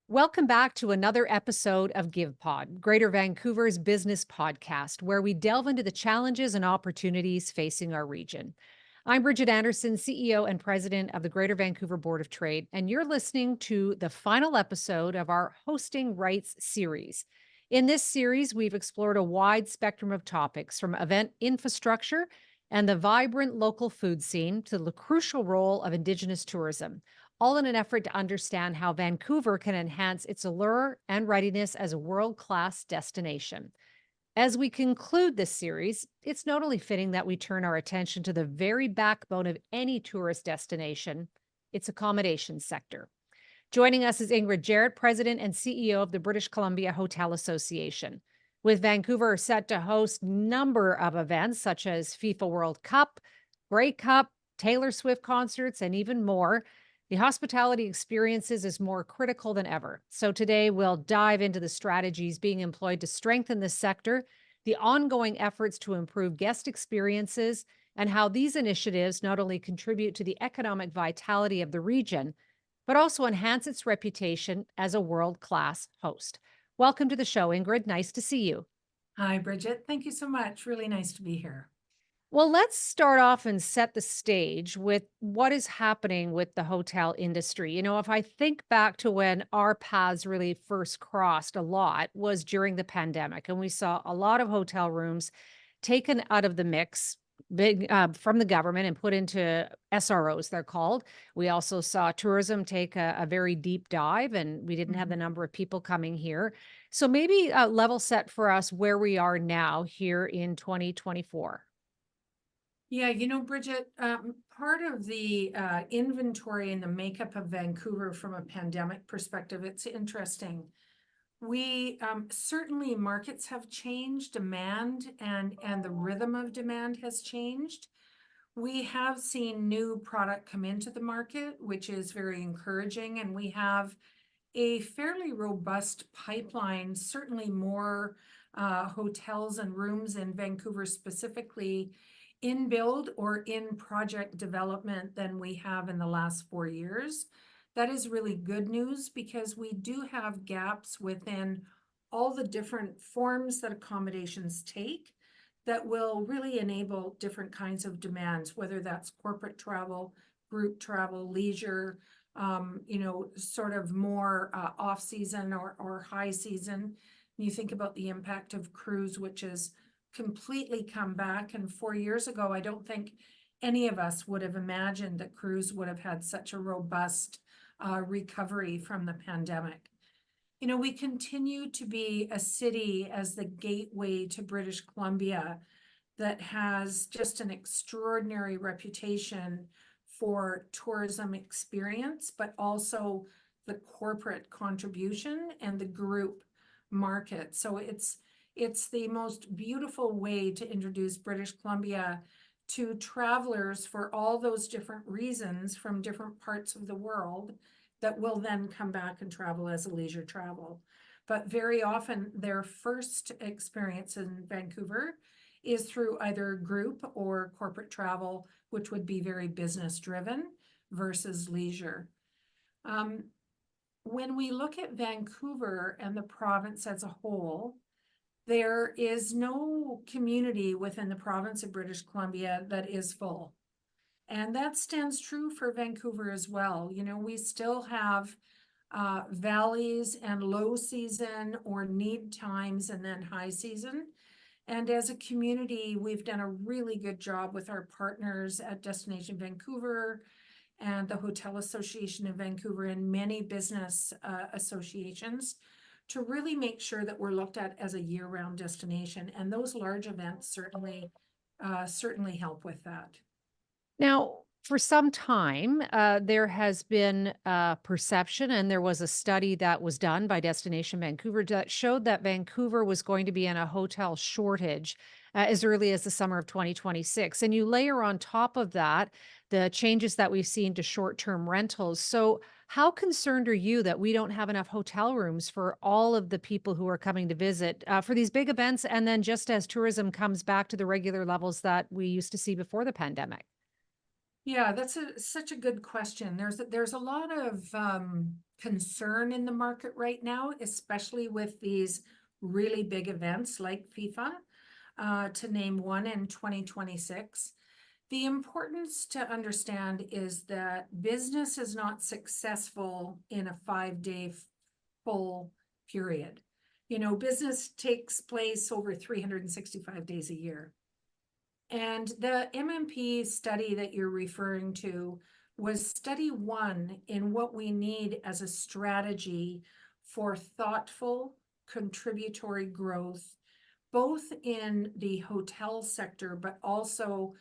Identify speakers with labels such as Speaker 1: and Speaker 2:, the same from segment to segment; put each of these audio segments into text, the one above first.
Speaker 1: Welcome back to another episode of GivePod, Greater Vancouver's business podcast, where we delve into the challenges and opportunities facing our region. I'm Bridget Anderson, CEO and President of the Greater Vancouver Board of Trade, and you're listening to the final episode of our Hosting Rights series. In this series, we've explored a wide spectrum of topics from event infrastructure and the vibrant local food scene to the crucial role of Indigenous tourism, all in an effort to understand how Vancouver can enhance its allure and readiness as a world class destination. As we conclude this series, it's not only fitting that we turn our attention to the very backbone of any tourist destination, its accommodation sector. Joining us is Ingrid Jarrett, President and CEO of the British Columbia Hotel Association. With Vancouver set to host a number of events such as FIFA World Cup, Grey Cup, Taylor Swift concerts, and even more, the hospitality experiences is more critical than ever. So today we'll dive into the strategies being employed to strengthen this sector, the ongoing efforts to improve guest experiences, and how these initiatives not only contribute to the economic vitality of the region, but also enhance its reputation as a world-class host. Welcome to the show, Ingrid. Nice to see you.
Speaker 2: Hi, Bridget. Thank you so much. Really nice to be here.
Speaker 1: Well, let's start off and set the stage with what is happening with the hotel industry. If I think back to when our paths really first crossed a lot was during the pandemic, and we saw a lot of hotel rooms taken out of the mix from the government and put into SROs, they're called. We also saw tourism take a very deep dive, and we didn't have the
Speaker 2: Mhm.
Speaker 1: number of people coming here. So maybe level set for us where we are now here in 2024.
Speaker 2: Yeah, Bridget, part of the inventory and the makeup of Vancouver from a pandemic perspective, it's interesting. We certainly markets have changed, demand and the rhythm of demand has changed. We have seen new product come into the market, which is very encouraging, and we have a fairly robust pipeline, certainly more hotels and rooms in Vancouver specifically in build or in project development than we have in the last 4 years. That is really good news because we do have gaps within all the different forms that accommodations take that will really enable different kinds of demands, whether that's corporate travel, group travel, leisure, sort of more off season or high season. You think about the impact of cruise, which has completely come back. And 4 years ago, I don't think any of us would have imagined that cruise would have had such a robust recovery from the pandemic. We continue to be a city as the gateway to British Columbia that has just an extraordinary reputation for tourism experience, but also the corporate contribution and the group market. So it's the most beautiful way to introduce British Columbia to travelers for all those different reasons from different parts of the world that will then come back and travel as a leisure travel. But very often their first experience in Vancouver is through either group or corporate travel, which would be very business driven versus leisure. When we look at Vancouver and the province as a whole, there is no community within the province of British Columbia that is full. And that stands true for Vancouver as well. We still have valleys and low season or need times and then high season. And as a community, we've done a really good job with our partners at Destination Vancouver and the Hotel Association of Vancouver and many business associations to really make sure that we're looked at as a year-round destination. And those large events certainly help with that.
Speaker 1: Now, for some time, there has been a perception, and there was a study that was done by Destination Vancouver that showed that Vancouver was going to be in a hotel shortage as early as the summer of 2026. And you layer on top of that the changes that we've seen to short term rentals. So, how concerned are you that we don't have enough hotel rooms for all of the people who are coming to visit for these big events? And then, just as tourism comes back to the regular levels that we used to see before the pandemic?
Speaker 2: Yeah, that's such a good question. There's a lot of concern in the market right now, especially with these really big events like FIFA, to name one in 2026. The importance to understand is that business is not successful in a 5-day full period. You know, business takes place over 365 days a year. And the MMP study that you're referring to was study one in what we need as a strategy for thoughtful contributory growth, both in the hotel sector, but also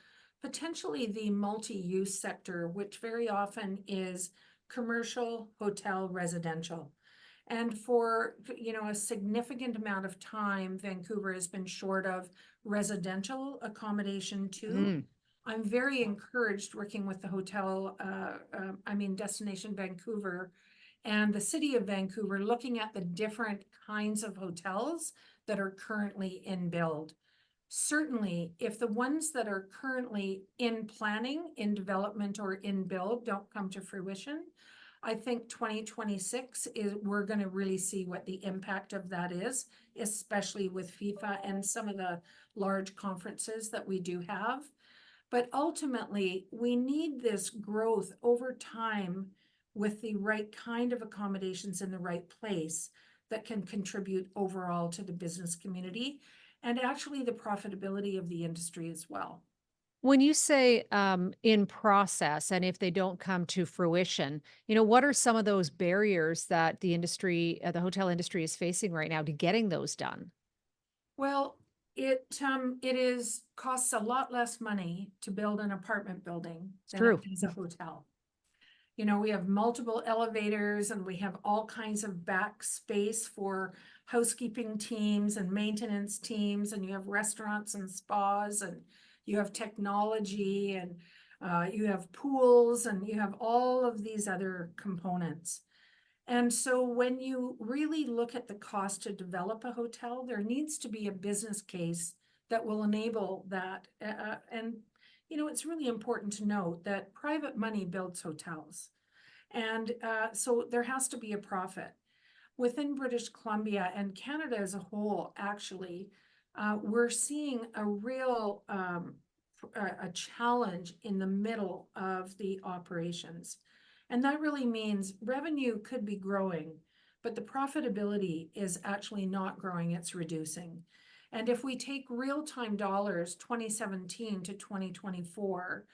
Speaker 2: potentially the multi-use sector, which very often is commercial, hotel, residential. And for, a significant amount of time, Vancouver has been short of residential accommodation too.
Speaker 1: Mm.
Speaker 2: I'm very encouraged working with the hotel, Destination Vancouver and the city of Vancouver, looking at the different kinds of hotels that are currently in build. Certainly, if the ones that are currently in planning, in development, or in build don't come to fruition, I think 2026 we're going to really see what the impact of that is, especially with FIFA and some of the large conferences that we do have. But ultimately, we need this growth over time with the right kind of accommodations in the right place that can contribute overall to the business community and actually the profitability of the industry as well.
Speaker 1: When you say, in process, and if they don't come to fruition, what are some of those barriers that the hotel industry is facing right now to getting those done?
Speaker 2: Well, it costs a lot less money to build an apartment building
Speaker 1: It's
Speaker 2: than it
Speaker 1: true.
Speaker 2: does a hotel. We have multiple elevators and we have all kinds of back space for housekeeping teams and maintenance teams, and you have restaurants and spas, and you have technology, and you have pools, and you have all of these other components. And so when you really look at the cost to develop a hotel, there needs to be a business case that will enable that. It's really important to note that private money builds hotels. And so there has to be a profit. Within British Columbia and Canada as a whole, actually, we're seeing a real a challenge in the middle of the operations. And that really means revenue could be growing, but the profitability is actually not growing, it's reducing. And if we take real-time dollars, 2017 to 2024,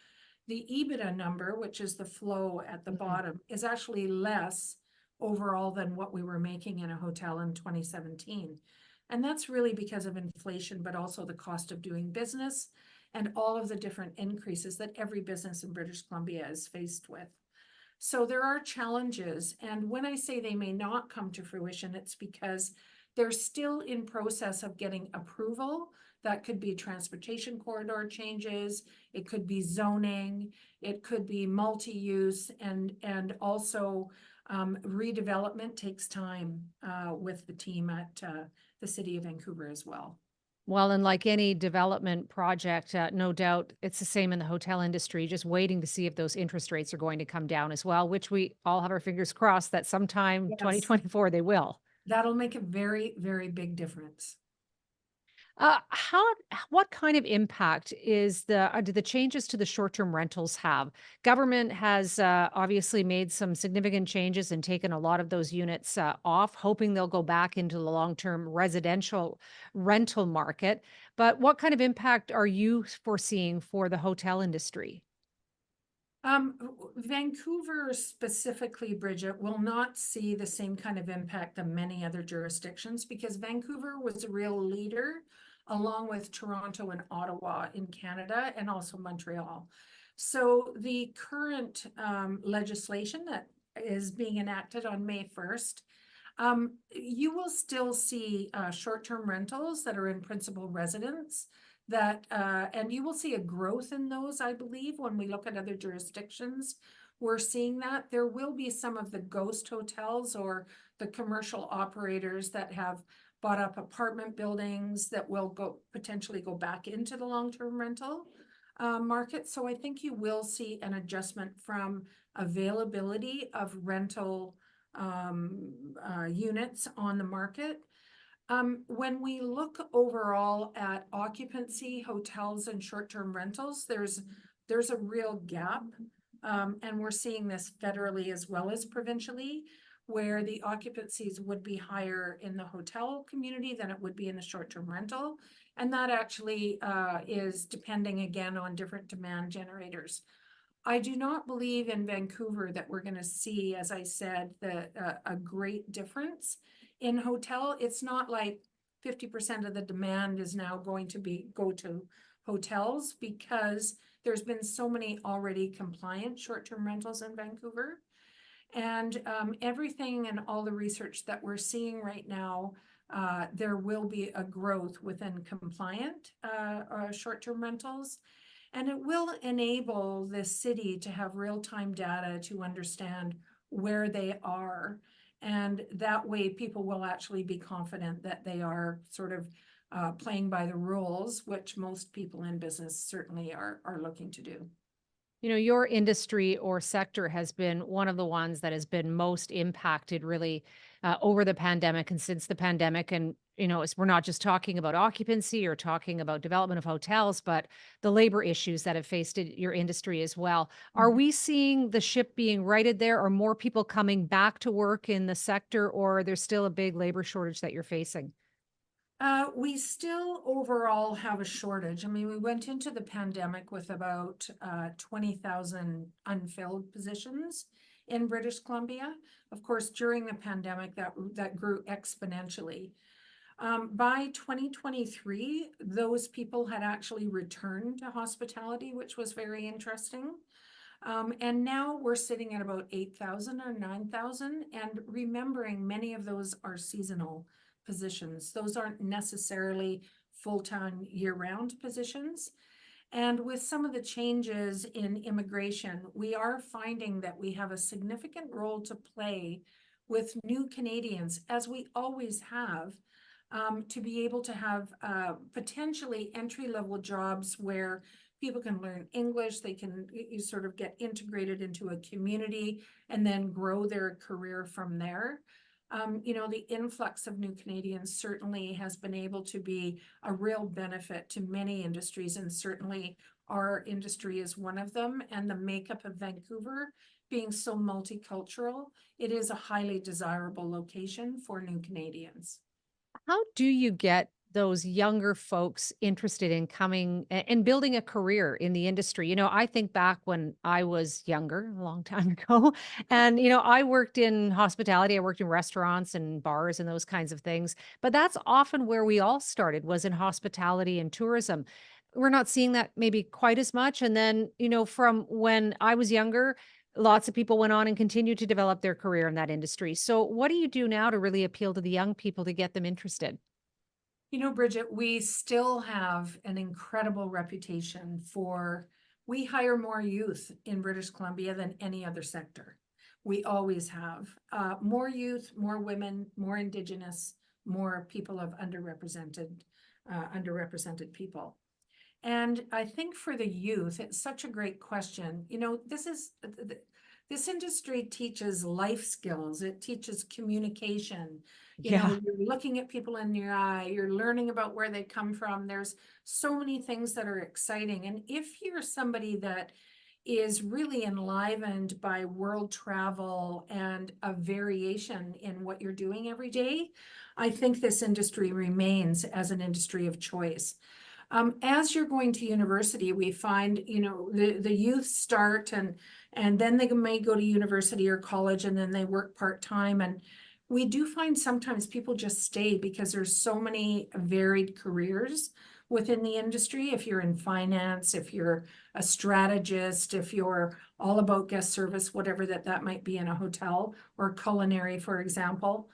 Speaker 2: the EBITDA number, which is the flow at the
Speaker 1: Mhm.
Speaker 2: bottom, is actually less overall than what we were making in a hotel in 2017. And that's really because of inflation, but also the cost of doing business and all of the different increases that every business in British Columbia is faced with. So there are challenges. And when I say they may not come to fruition, it's because they're still in process of getting approval. That could be transportation corridor changes, it could be zoning, it could be multi-use, and also redevelopment takes time with the team at the city of Vancouver as well.
Speaker 1: Well, and like any development project, no doubt it's the same in the hotel industry, just waiting to see if those interest rates are going to come down as well, which we all have our fingers crossed that sometime
Speaker 2: Yes,
Speaker 1: 2024 they will.
Speaker 2: that'll make a very, very big difference.
Speaker 1: How what kind of impact do the changes to the short-term rentals have? Government has, obviously made some significant changes and taken a lot of those units, off, hoping they'll go back into the long-term residential rental market. But what kind of impact are you foreseeing for the hotel industry?
Speaker 2: Vancouver specifically, Bridget, will not see the same kind of impact that many other jurisdictions because Vancouver was a real leader along with Toronto and Ottawa in Canada and also Montreal. So the current legislation that is being enacted on May 1st, you will still see short-term rentals that are in principal residence that and you will see a growth in those, I believe, when we look at other jurisdictions. We're seeing that there will be some of the ghost hotels or the commercial operators that have bought up apartment buildings that will potentially go back into the long-term rental. market. So I think you will see an adjustment from availability of rental units on the market. When we look overall at occupancy, hotels and short-term rentals, there's a real gap. And we're seeing this federally as well as provincially, where the occupancies would be higher in the hotel community than it would be in the short-term rental. And that actually is depending again on different demand generators. I do not believe in Vancouver that we're going to see, as I said, a great difference in hotel. It's not like 50% of the demand is now going to go to hotels, because there's been so many already compliant short-term rentals in Vancouver. And everything and all the research that we're seeing right now, there will be a growth within compliant short-term rentals. And it will enable the city to have real-time data to understand where they are. And that way people will actually be confident that they are sort of playing by the rules, which most people in business certainly are looking to do.
Speaker 1: You know, your industry or sector has been one of the ones that has been most impacted really over the pandemic and since the pandemic. And, we're not just talking about occupancy or talking about development of hotels, but the labor issues that have faced your industry as well. Are we seeing the ship being righted there? Are more people coming back to work in the sector, or there's still a big labor shortage that you're facing?
Speaker 2: We still overall have a shortage. I mean, we went into the pandemic with about 20,000 unfilled positions in British Columbia. Of course, during the pandemic, that grew exponentially. By 2023, those people had actually returned to hospitality, which was very interesting. And now we're sitting at about 8,000 or 9,000. And remembering, many of those are seasonal positions. Those aren't necessarily full-time year-round positions. And with some of the changes in immigration, we are finding that we have a significant role to play with new Canadians, as we always have, to be able to have potentially entry-level jobs where people can learn English, they can sort of get integrated into a community and then grow their career from there. The influx of new Canadians certainly has been able to be a real benefit to many industries, and certainly our industry is one of them. And the makeup of Vancouver being so multicultural, it is a highly desirable location for new Canadians.
Speaker 1: How do you get those younger folks interested in coming and building a career in the industry? I think back when I was younger, a long time ago, and, I worked in hospitality, I worked in restaurants and bars and those kinds of things. But that's often where we all started, was in hospitality and tourism. We're not seeing that maybe quite as much. And then, from when I was younger, lots of people went on and continued to develop their career in that industry. So what do you do now to really appeal to the young people to get them interested?
Speaker 2: Bridget, we still have an incredible reputation we hire more youth in British Columbia than any other sector. We always have more youth, more women, more Indigenous, more people of underrepresented people. And I think for the youth, it's such a great question. This industry teaches life skills. It teaches communication.
Speaker 1: Yeah.
Speaker 2: You're looking at people in your eye, you're learning about where they come from. There's so many things that are exciting. And if you're somebody that is really enlivened by world travel and a variation in what you're doing every day, I think this industry remains as an industry of choice. As you're going to university, we find, the youth start and then they may go to university or college, and then they work part-time. And we do find sometimes people just stay because there's so many varied careers within the industry. If you're in finance, if you're a strategist, if you're all about guest service, whatever that might be in a hotel, or culinary, for example.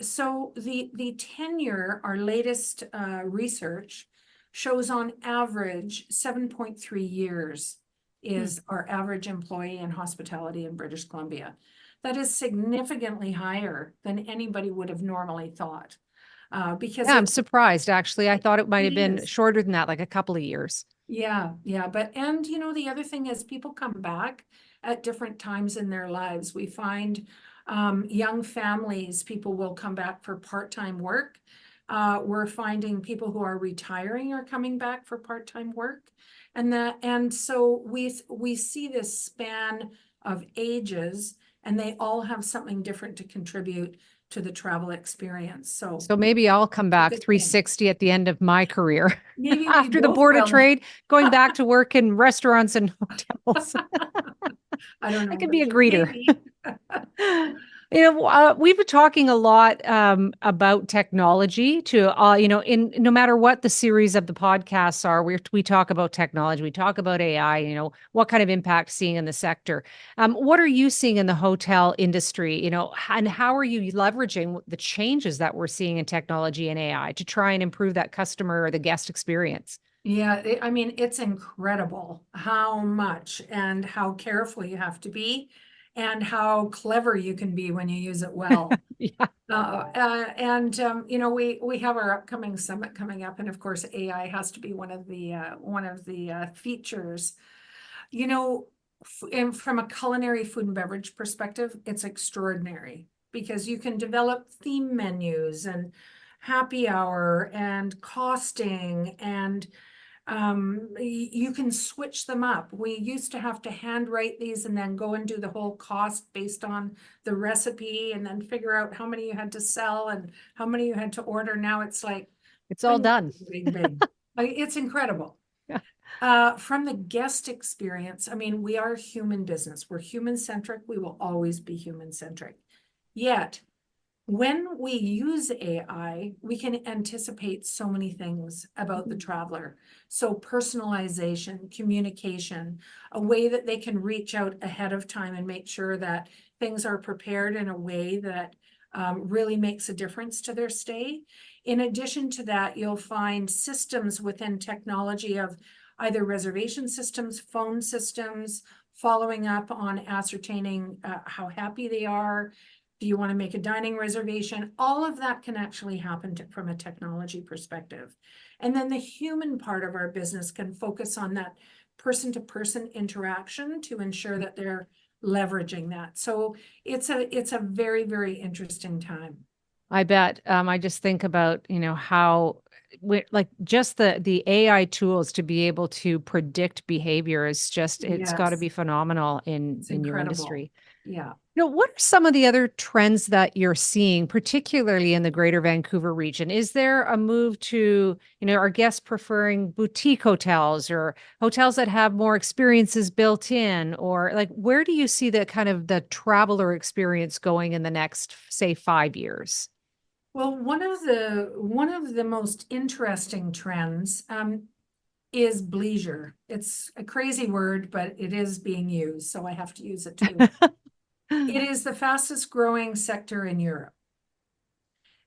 Speaker 2: So the tenure, our latest research shows on average 7.3 years is our average employee in hospitality in British Columbia. That is significantly higher than anybody would have normally thought. Because
Speaker 1: Yeah, I'm surprised actually. I thought it might have
Speaker 2: it
Speaker 1: been
Speaker 2: is.
Speaker 1: shorter than that, like a couple of years.
Speaker 2: Yeah, yeah, but and you know, the other thing is people come back at different times in their lives. We find young families, people will come back for part-time work. We're finding people who are retiring are coming back for part-time work. And so we see this span of ages, and they all have something different to contribute to the travel experience. So
Speaker 1: So maybe I'll come
Speaker 2: it's a
Speaker 1: back
Speaker 2: good thing.
Speaker 1: 360 at the end of my career
Speaker 2: Maybe we
Speaker 1: after the
Speaker 2: both
Speaker 1: board of
Speaker 2: will.
Speaker 1: trade, going back to work in restaurants and hotels.
Speaker 2: I don't
Speaker 1: I
Speaker 2: know,
Speaker 1: could be a
Speaker 2: Bridget,
Speaker 1: greeter.
Speaker 2: maybe.
Speaker 1: We've been talking a lot about technology to, in no matter what the series of the podcasts are, we talk about technology, we talk about AI, what kind of impact seeing in the sector. What are you seeing in the hotel industry, and how are you leveraging the changes that we're seeing in technology and AI to try and improve that customer or the guest experience?
Speaker 2: Yeah, I mean, it's incredible how much and how careful you have to be and how clever you can be when you use it well.
Speaker 1: Yeah.
Speaker 2: You know, we have our upcoming summit coming up, and of course, AI has to be one of the features. You know, and from a culinary food and beverage perspective, it's extraordinary because you can develop theme menus and happy hour and costing and you can switch them up. We used to have to handwrite these and then go and do the whole cost based on the recipe and then figure out how many you had to sell and how many you had to order. Now it's like
Speaker 1: It's all
Speaker 2: bing,
Speaker 1: done.
Speaker 2: bing, bing. Like, it's incredible.
Speaker 1: Yeah.
Speaker 2: From the guest experience, I mean, we are human business. We're human centric. We will always be human centric. Yet when we use AI, we can anticipate so many things about the traveler. So personalization, communication, a way that they can reach out ahead of time and make sure that things are prepared in a way that really makes a difference to their stay. In addition to that, you'll find systems within technology of either reservation systems, phone systems, following up on ascertaining how happy they are. Do you want to make a dining reservation? All of that can actually happen from a technology perspective. And then the human part of our business can focus on that person-to-person interaction to ensure that they're leveraging that. So it's a very, very interesting time.
Speaker 1: I bet. I just think about, how like just the AI tools to be able to predict behavior is just, it's got to
Speaker 2: Yes,
Speaker 1: be phenomenal in
Speaker 2: it's
Speaker 1: your
Speaker 2: incredible.
Speaker 1: industry.
Speaker 2: Yeah.
Speaker 1: What are some of the other trends that you're seeing, particularly in the Greater Vancouver region? Is there a move to, are guests preferring boutique hotels or hotels that have more experiences built in? Or like, where do you see the kind of the traveler experience going in the next, say, 5 years?
Speaker 2: Well, one of the most interesting trends is bleisure. It's a crazy word, but it is being used, so I have to use it too. It is the fastest growing sector in Europe.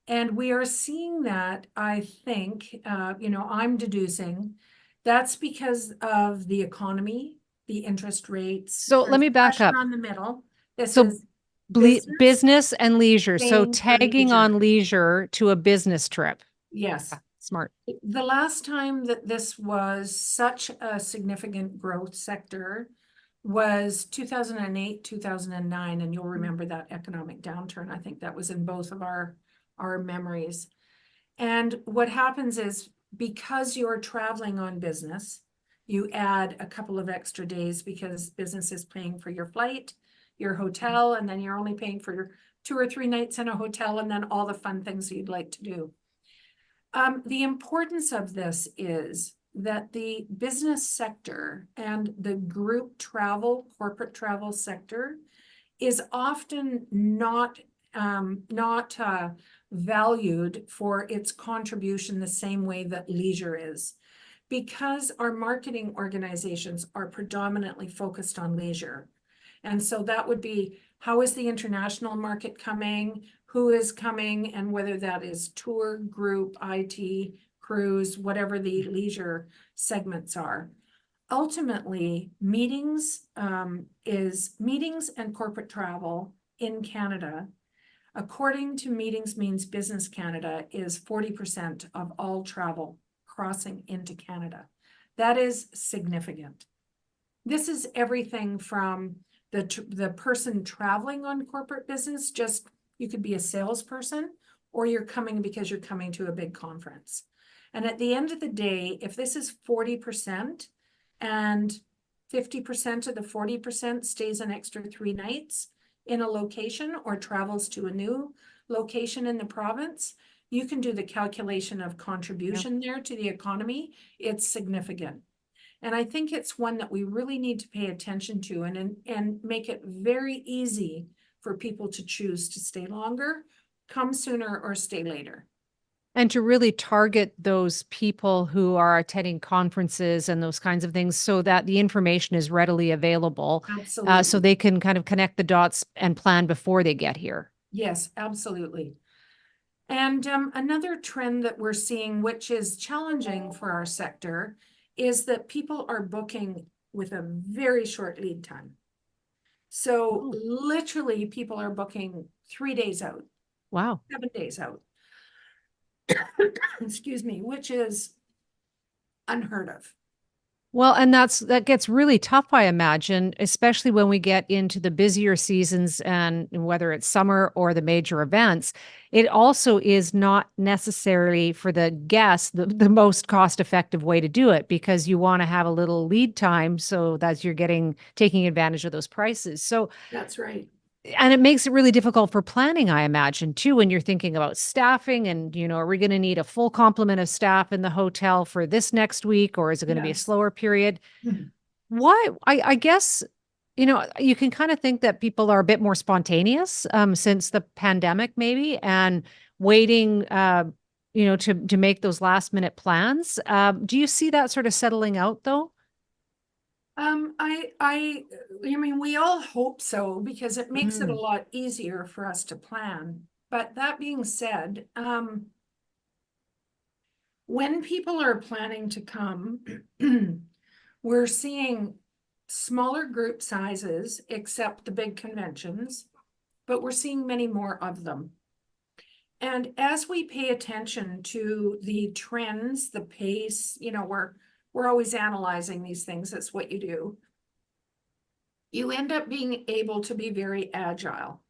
Speaker 2: And we are seeing that, I think, I'm deducing that's because of the economy, the interest rates,
Speaker 1: So let
Speaker 2: there's
Speaker 1: me back
Speaker 2: pressure
Speaker 1: up.
Speaker 2: on the middle. This
Speaker 1: So
Speaker 2: is business
Speaker 1: business and leisure. So
Speaker 2: paying for
Speaker 1: tagging
Speaker 2: leisure.
Speaker 1: on leisure to a business trip.
Speaker 2: Yes.
Speaker 1: Smart.
Speaker 2: The last time that this was such a significant growth sector was 2008, 2009, and you'll remember that economic downturn. I think that was in both of our memories. And what happens is because you're traveling on business, you add a couple of extra days because business is paying for your flight, your hotel, and then you're only paying for your 2 or 3 nights in a hotel and then all the fun things you'd like to do. The importance of this is that the business sector and the group travel, corporate travel sector is often not valued for its contribution the same way that leisure is. Because our marketing organizations are predominantly focused on leisure. And so that would be, how is the international market coming? Who is coming? And whether that is tour, group, IT, cruise, whatever the leisure segments are. Ultimately, meetings and corporate travel in Canada, according to Meetings Means Business Canada, is 40% of all travel crossing into Canada. That is significant. This is everything from the person traveling on corporate business, just you could be a salesperson, or you're coming because you're coming to a big conference. And at the end of the day, if this is 40% and 50% of the 40% stays an extra 3 nights in a location or travels to a new location in the province, you can do the calculation of contribution there to the economy. It's significant. And I think it's one that we really need to pay attention to and make it very easy for people to choose to stay longer, come sooner, or stay later.
Speaker 1: And to really target those people who are attending conferences and those kinds of things so that the information is readily available, so
Speaker 2: Absolutely.
Speaker 1: they can kind of connect the dots and plan before they get here.
Speaker 2: Yes, absolutely. And another trend that we're seeing, which is challenging for our sector, is that people are booking with a very short lead time. So
Speaker 1: Oh.
Speaker 2: literally people are booking 3 days out,
Speaker 1: Wow.
Speaker 2: 7 days out. Excuse me, which is unheard of.
Speaker 1: Well, and that gets really tough, I imagine, especially when we get into the busier seasons and whether it's summer or the major events. It also is not necessarily for the guest the most cost-effective way to do it because you want to have a little lead time so that you're taking advantage of those prices. So,
Speaker 2: That's right.
Speaker 1: and it makes it really difficult for planning, I imagine, too, when you're thinking about staffing and, are we going to need a full complement of staff in the hotel for this next week, or is it going to be a
Speaker 2: Yes.
Speaker 1: slower period?
Speaker 2: Mhm.
Speaker 1: Why? I guess, you can kind of think that people are a bit more spontaneous since the pandemic, maybe, and waiting, to make those last minute plans. Do you see that sort of settling out, though?
Speaker 2: I mean, we all hope so because it makes it a
Speaker 1: Mm.
Speaker 2: lot easier for us to plan. But that being said, when people are planning to come, we're seeing smaller group sizes, except the big conventions, but we're seeing many more of them. And as we pay attention to the trends, the pace, we're always analyzing these things. That's what you do. You end up being able to be very agile.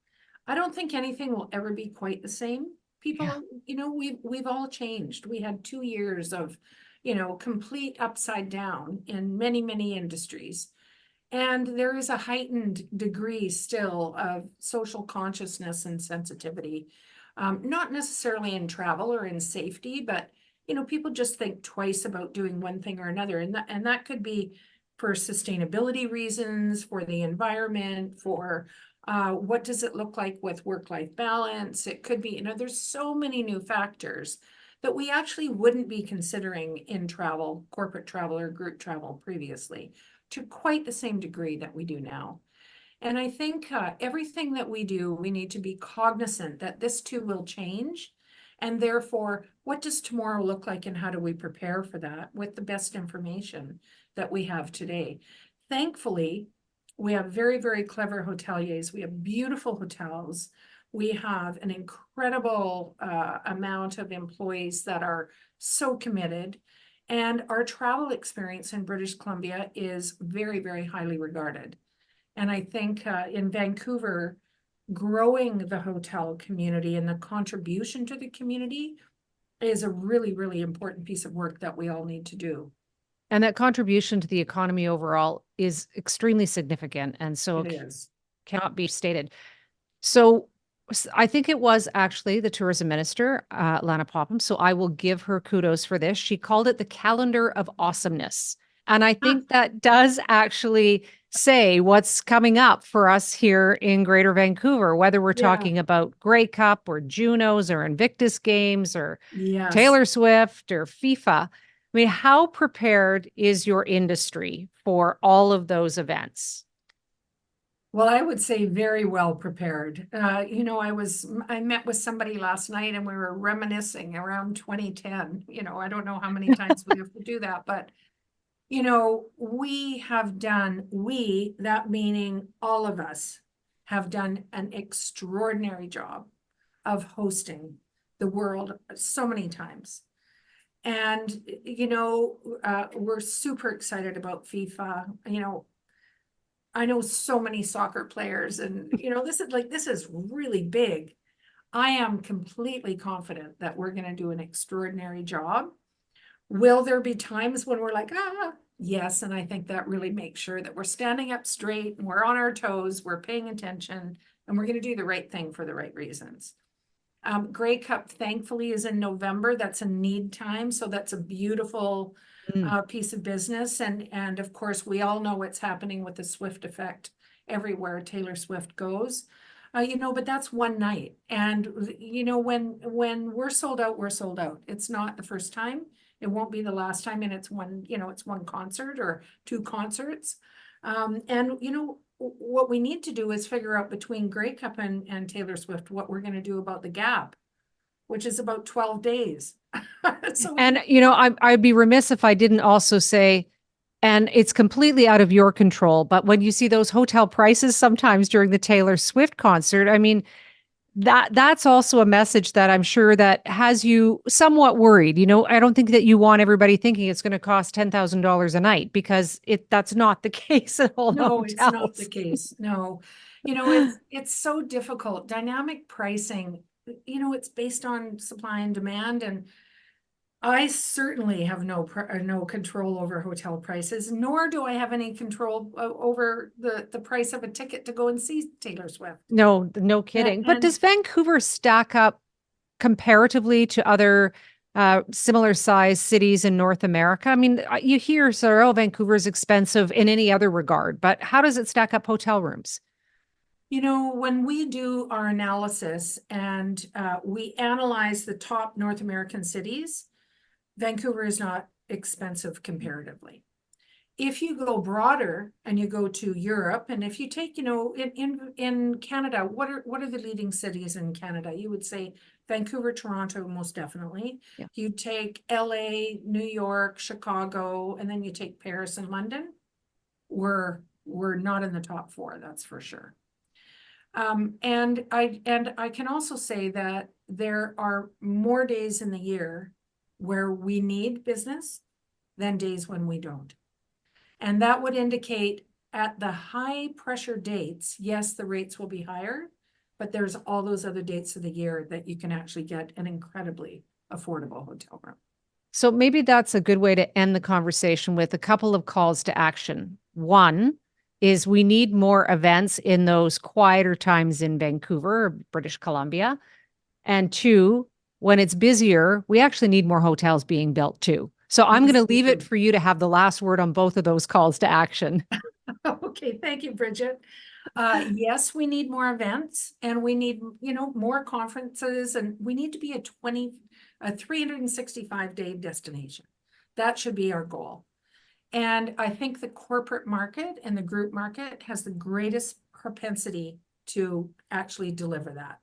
Speaker 2: I don't think anything will ever be quite the same.
Speaker 1: Yeah.
Speaker 2: People, we've all changed. We had 2 years of, complete upside down in many, many industries. And there is a heightened degree still of social consciousness and sensitivity. Not necessarily in travel or in safety, but people just think twice about doing one thing or another. And that could be for sustainability reasons, for the environment, for what does it look like with work-life balance? It could be, there's so many new factors that we actually wouldn't be considering in travel, corporate travel or group travel previously, to quite the same degree that we do now. And I think everything that we do, we need to be cognizant that this too will change. And therefore, what does tomorrow look like and how do we prepare for that with the best information that we have today? Thankfully, we have very, very clever hoteliers. We have beautiful hotels. We have an incredible amount of employees that are so committed. And our travel experience in British Columbia is very, very highly regarded. And I think in Vancouver, growing the hotel community and the contribution to the community is a really, really important piece of work that we all need to do.
Speaker 1: And that contribution to the economy overall is extremely significant. And so
Speaker 2: It is.
Speaker 1: cannot be stated. So I think it was actually the tourism minister, Lana Popham. So I will give her kudos for this. She called it the calendar of awesomeness. And I think that does actually say what's coming up for us here in Greater Vancouver, whether we're
Speaker 2: Yeah.
Speaker 1: talking about Grey Cup or Junos or Invictus Games or
Speaker 2: Yes.
Speaker 1: Taylor Swift or FIFA. I mean, how prepared is your industry for all of those events?
Speaker 2: Well, I would say very well prepared. I met with somebody last night and we were reminiscing around 2010. I don't know how many times we have to do that, but that meaning all of us, have done an extraordinary job of hosting the world so many times. And, we're super excited about FIFA. I know so many soccer players and, this is really big. I am completely confident that we're going to do an extraordinary job. Will there be times when we're like, yes, and I think that really makes sure that we're standing up straight and we're on our toes, we're paying attention, and we're going to do the right thing for the right reasons. Grey Cup, thankfully, is in November. That's a need time, so that's a beautiful piece of business. And of course, we all know what's happening with the Swift effect everywhere Taylor Swift goes. But that's one night. And when we're sold out, we're sold out. It's not the first time. It won't be the last time, and it's one concert or two concerts. What we need to do is figure out between Grey Cup and Taylor Swift what we're going to do about the gap, which is about 12 days.
Speaker 1: And, I'd be remiss if I didn't also say, and it's completely out of your control, but when you see those hotel prices sometimes during the Taylor Swift concert, I mean, that's also a message that I'm sure that has you somewhat worried. I don't think that you want everybody thinking it's going to cost $10,000 a night, because that's not the case at all.
Speaker 2: No, it's not the case. No, it's so difficult. Dynamic pricing, it's based on supply and demand, and I certainly have no control over hotel prices, nor do I have any control over the price of a ticket to go and see Taylor Swift.
Speaker 1: No kidding. But does Vancouver stack up comparatively to other similar size cities in North America? I mean, you hear Vancouver's expensive in any other regard, but how does it stack up hotel rooms?
Speaker 2: When we do our analysis and we analyze the top North American cities, Vancouver is not expensive comparatively. If you go broader and you go to Europe, and if you take, in Canada, what are the leading cities in Canada? You would say Vancouver, Toronto, most definitely.
Speaker 1: Yeah.
Speaker 2: You take LA, New York, Chicago, and then you take Paris and London. We're not in the top four, that's for sure. And I can also say that there are more days in the year where we need business than days when we don't. And that would indicate at the high pressure dates, yes, the rates will be higher, but there's all those other dates of the year that you can actually get an incredibly affordable hotel room.
Speaker 1: So maybe that's a good way to end the conversation with a couple of calls to action. One is we need more events in those quieter times in Vancouver, British Columbia. And two, when it's busier, we actually need more hotels being built too. So I'm going to leave it for you to have the last word on both of those calls to action.
Speaker 2: Okay, thank you, Bridget. Yes, we need more events, and we need, more conferences, and we need to be a 365-day destination. That should be our goal. And I think the corporate market and the group market has the greatest propensity to actually deliver that.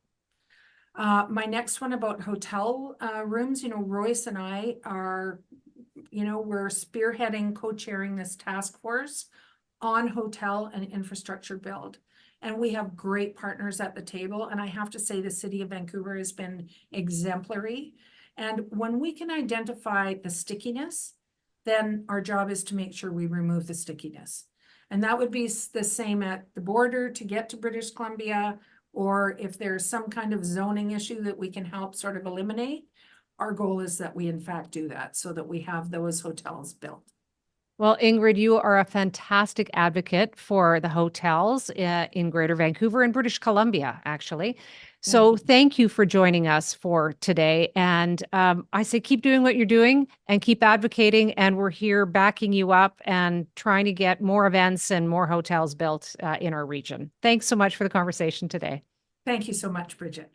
Speaker 2: My next one about hotel rooms, Royce and I are, we're spearheading, co-chairing this task force on hotel and infrastructure build. And we have great partners at the table. And I have to say the city of Vancouver has been exemplary. And when we can identify the stickiness, then our job is to make sure we remove the stickiness. And that would be the same at the border to get to British Columbia, or if there's some kind of zoning issue that we can help sort of eliminate. Our goal is that we in fact do that so that we have those hotels built.
Speaker 1: Well, Ingrid, you are a fantastic advocate for the hotels in Greater Vancouver and British Columbia, actually. So thank you for joining us for today. And I say keep doing what you're doing and keep advocating. And we're here backing you up and trying to get more events and more hotels built in our region. Thanks so much for the conversation today.
Speaker 2: Thank you so much, Bridget.